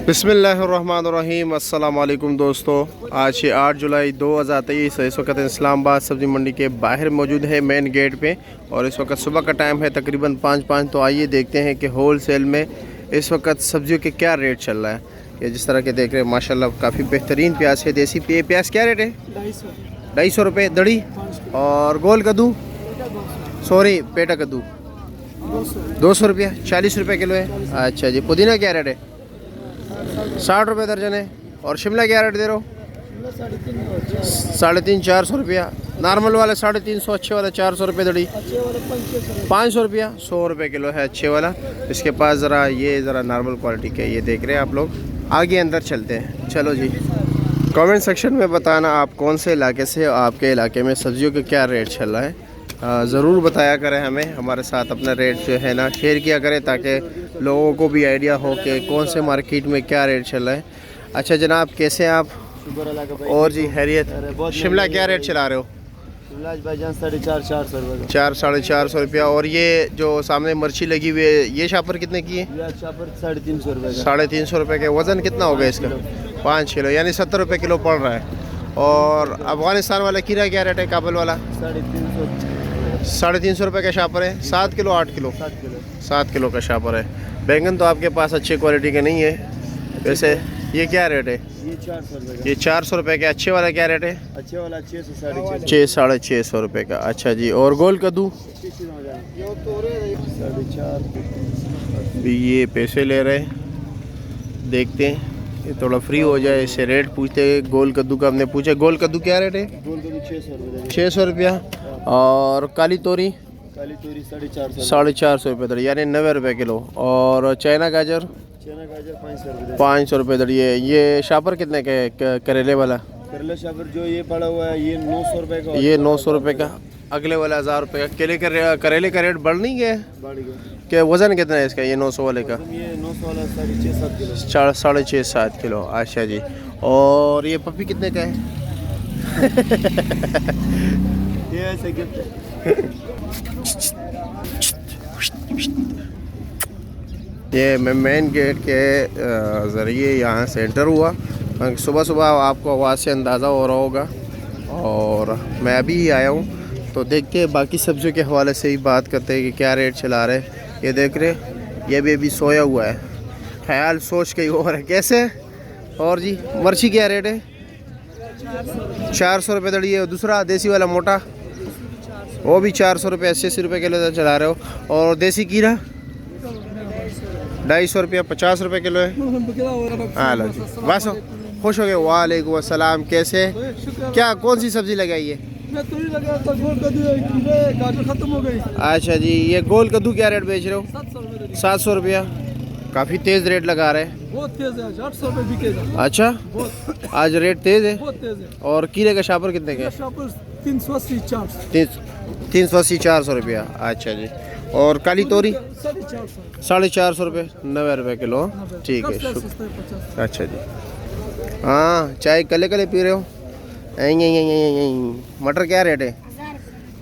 बिस्मिल्लाहिर्रहमानिर्रहीम। अस्सलाम वालेकुम दोस्तों, आज 8 जुलाई 2023 है। इस वक्त इस्लामाबाद सब्ज़ी मंडी के बाहर मौजूद है मेन गेट पे, और इस वक्त सुबह का टाइम है तकरीबन 5:05। तो आइए देखते हैं कि होल सेल में इस वक्त सब्जियों के क्या रेट चल रहा है। ये जिस तरह के देख रहे हैं माशाल्लाह काफ़ी बेहतरीन प्याज है। देसी प्याज क्या रेट है? 250 रुपये दड़ी। और गोल कद्दू, सॉरी पेटा कद्दू 200 रुपया, 40 रुपये किलो है। अच्छा जी। पुदीना क्या रेट है? 60 रुपये दर्जन है। और शिमला क्या रेट दे रहे हो? 350-400 रुपया। नॉर्मल वाला 350, अच्छे वाला 400 रुपये दड़ी। 500 रुपया, 100 रुपये किलो है अच्छे वाला। इसके पास ज़रा ये ज़रा नॉर्मल क्वालिटी के ये देख रहे हैं आप लोग। आगे अंदर चलते हैं, चलो जी। कमेंट सेक्शन में बताना आप कौन से इलाके से, आपके इलाके में सब्जियों का क्या रेट चल रहा है। ज़रूर बताया करें हमें, हमारे साथ अपना रेट जो है ना शेयर किया करें, ताकि लोगों को भी आइडिया हो कि कौन से मार्केट में क्या रेट चल रहा है। अच्छा जनाब, कैसे हैं आप? और जी खैरियत। शिमला क्या रेट चला रहे हो? 400-450 रुपया। और ये जो सामने मिर्ची लगी हुई है, ये शापर कितने की है? 350 रुपये। 350 रुपये के। वज़न कितना होगा इसका? 5 किलो, यानी 70 रुपये किलो पड़ रहा है। और अफ़गानिस्तान वाला खीरा क्या रेट है? काबुल वाला 350 रुपये का शापर है। 7 किलो 8 किलो? 7 किलो का शापर है। बैंगन तो आपके पास अच्छी क्वालिटी के नहीं है वैसे। ये क्या रेट है? ये 400 रुपये का। अच्छे वाला क्या रेट है? अच्छे वाला 600 600-650 रुपये का। अच्छा जी। और गोल कद्दू? ये पैसे ले रहे, देखते हैं ये थोड़ा फ्री हो जाए, इससे रेट पूछते हैं। गोल कद्दू का हमने पूछा। गोल कद्दू क्या रेट है? 600 रुपया। और काली तोरी? 450 रुपये दड़ी, यानी 90 रुपये किलो। और चाइना गाजर? 500 रुपये दड़ी है। ये शापर कितने का? करेले वाला? करेला शापर जो ये पड़ा हुआ है ये 900 रुपये का। ये 900 रुपये का। अगले वाला 1000 रुपये का। करेले का रेट बढ़ नहीं गया? क्या वज़न कितना है इसका? ये 900 वाले का ये 900 वाला 6.5-7 किलो। 6.5-7 किलो। अच्छा जी। और ये पपी कितने का है? ये ऐसे गिफ्ट है। ये मैं मेन गेट के ज़रिए यहाँ से एंटर हुआ। सुबह सुबह आपको आवाज़ से अंदाज़ा हो रहा होगा, और मैं अभी ही आया हूँ। तो देखते हैं बाकी सब्जियों के हवाले से ही बात करते हैं कि क्या रेट चला रहे। ये देख रहे, ये भी अभी सोया हुआ है, ख्याल सोच के ही हो रहा है कैसे। और जी मिर्ची क्या रेट है? 400 रुपये दड़ी है। दूसरा देसी वाला मोटा, वो भी 400 रुपये 80 रुपये किलो चला रहे हो। और देसी कीड़ा 250 रुपया 50 रुपये किलो है। हाँ लो जी, बस खुश हो गए। वालेकुम अस्सलाम। कैसे, क्या कौन सी सब्ज़ी लगाई है? मैं तो ही लगा था, गोल कद्दू गाजर खत्म हो गई। अच्छा जी। ये गोल कद्दू क्या रेट बेच रहे हो? 700 रुपया। काफ़ी तेज़ रेट लगा रहे हैं। बहुत तेज़ है, 800 रुपये बिकेगा। अच्छा, आज रेट तेज़ है। बहुत तेज़ है। और कीड़े का शापर कितने का? 380-400 रुपया। अच्छा जी। और काली तोरी 450 रुपये, 90 रुपये किलो। ठीक है, शुक्र। अच्छा जी। हाँ, चाय कले कले पी रहे हो? मटर क्या रेट है?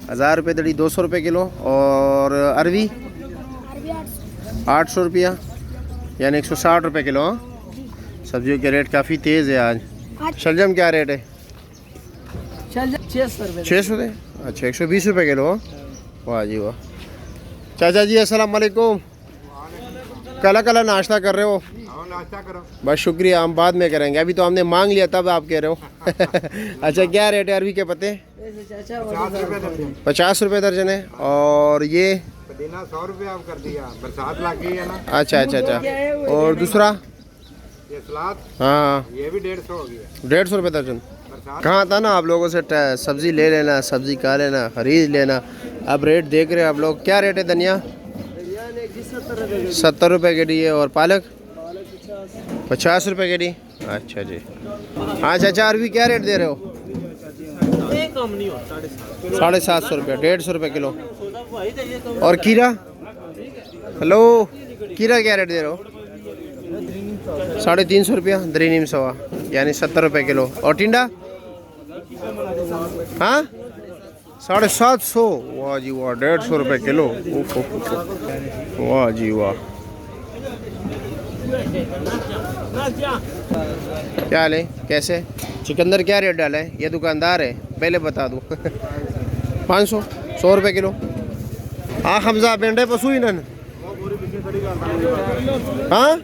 1000 रुपये दड़ी, 200 रुपये किलो। और अरवी 800 रुपया, यानी 160 रुपये किलो। सब्जियों के रेट काफ़ी तेज़ है आज। शलजम क्या रेट है? 600 रुपये। अच्छा, 120 रुपये किलो। वाह जी वाह। चाचा जी अस्सलाम वालेकुम। कला कला नाश्ता कर रहे हो? नाश्ता करो। बस शुक्रिया, हम बाद में करेंगे, अभी तो हमने मांग लिया तब आप कह रहे हो। अच्छा, क्या रेट है अरवी के पत्ते? 50 रुपये दर्जन है। और ये 100 रुपये आप कर दिया, बरसात लग गई है ना। अच्छा अच्छा अच्छा। और दूसरा ये सलाद, हाँ, ये भी 150 हो गया। 150 रुपये दर्जन। कहा था ना आप लोगों से सब्ज़ी ले लेना, सब्ज़ी खा लेना, ख़रीद लेना। अब रेट देख रहे हैं आप लोग। क्या रेट है धनिया? 70 रुपये के डी है। और पालक 50 रुपये के डी। अच्छा जी। हाँ चाचा, अरवी क्या रेट दे रहे हो? 750 रुपये, 150 रुपये किलो। और खीरा? हेलो, खीरा क्या रेट दे रहे हो? 350 रुपया, दरीनीम सवा, यानी 70 रुपये किलो। और टिंडा? हाँ, 750। वाह जी वाह, 150 रुपये किलो। वाह जी वाह। क्या हाल है, कैसे चिकंदर क्या रेट डाला है? ये दुकानदार है, पहले बता दूँ 500 100 रुपये किलो। हाँ हमजा बेंडे पशु ही नन हाँ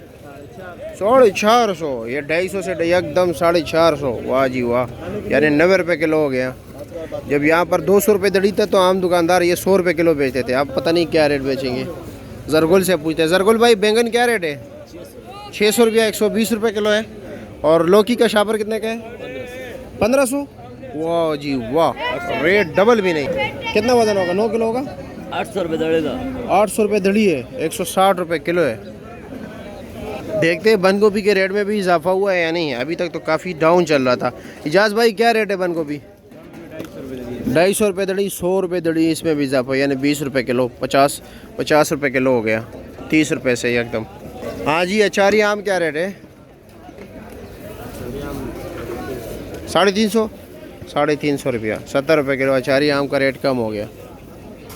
450, ये 250 से एकदम 450। वाह जी वाह, यानी 90 रुपये किलो हो गया। जब यहाँ पर 200 रुपये दड़ी था तो आम दुकानदार ये 100 रुपये किलो बेचते थे। अब पता नहीं क्या रेट बेचेंगे। जरगुल से पूछते हैं, जरगुल भाई बैंगन क्या रेट है? 600 रुपया, 120 रुपये किलो है। और लौकी का शापर कितने का है? 1500। वाह जी वाह, रेट डबल भी नहीं। कितना वजन होगा? 9 किलो होगा। 800 रुपये दड़ेगा। 800 रुपये दड़ी है, 160 रुपये किलो है। देखते हैं बंद गोभी के रेट में भी इजाफा हुआ है या नहीं। अभी तक तो काफ़ी डाउन चल रहा था। इजाज़ भाई क्या रेट है बंद गोभी? 250 रुपये दड़ी, 100 रुपये दड़ी, इसमें भी इजाफा यानी 20 रुपये किलो, 50 रुपये किलो हो गया, 30 रुपये से एकदम। हाँ जी, अचारी आम क्या रेट है? 350 रुपया, 70 रुपये किलो। अचारी आम का रेट कम हो गया।